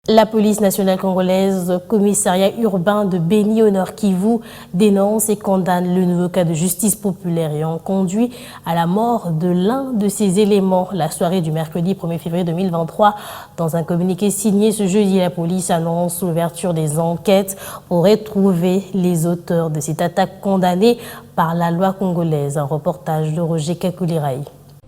La police nationale congolaise, commissariat urbain de Beni au Nord Kivu, dénonce et condamne le nouveau cas de justice populaire ayant conduit à la mort de l'un de ses éléments la soirée du mercredi 1er février 2023. Dans un communiqué signé ce jeudi, la police annonce l'ouverture des enquêtes pour retrouver les auteurs de cette attaque condamnée par la loi congolaise. Un reportage de Roger Kakulirai.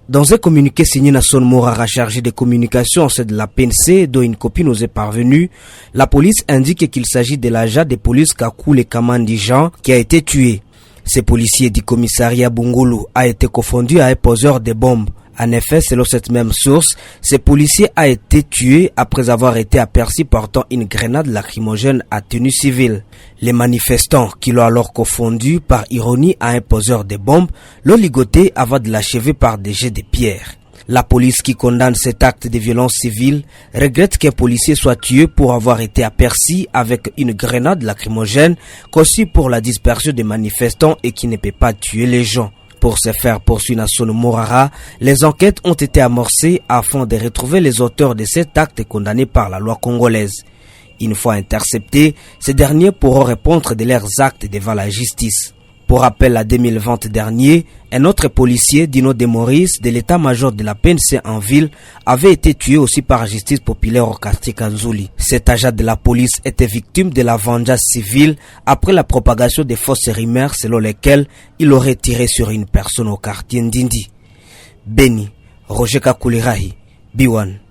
Dans un communiqué signé Nasson Morara, chargé de communication de la PNC, dont une copie nous est parvenue, la police indique qu'il s'agit de l'agent de police Kakoule Kamandi Jean qui a été tué. Ce policier du commissariat Bungulu a été confondu à un poseur de bombes. En effet, selon cette même source, ce policier a été tué après avoir été aperçu portant une grenade lacrymogène à tenue civile. Les manifestants, qui l'ont alors confondu par ironie à un poseur de bombes, l'ont ligoté avant de l'achever par des jets de pierre. La police, qui condamne cet acte de violence civile, regrette qu'un policier soit tué pour avoir été aperçu avec une grenade lacrymogène conçue pour la dispersion des manifestants et qui ne peut pas tuer les gens. Pour ce faire, poursuit Nasson Morara, les enquêtes ont été amorcées afin de retrouver les auteurs de cet acte condamné par la loi congolaise. Une fois interceptés, ces derniers pourront répondre de leurs actes devant la justice. Pour rappel, en 2020 dernier, un autre policier, Dino de Maurice, de l'état-major de la PNC en ville, avait été tué aussi par la justice populaire au quartier Kanzouli. Cet agent de la police était victime de la vengeance civile après la propagation des fausses rumeurs selon lesquelles il aurait tiré sur une personne au quartier Ndindi. Beni, Roger Kakulirai, B1.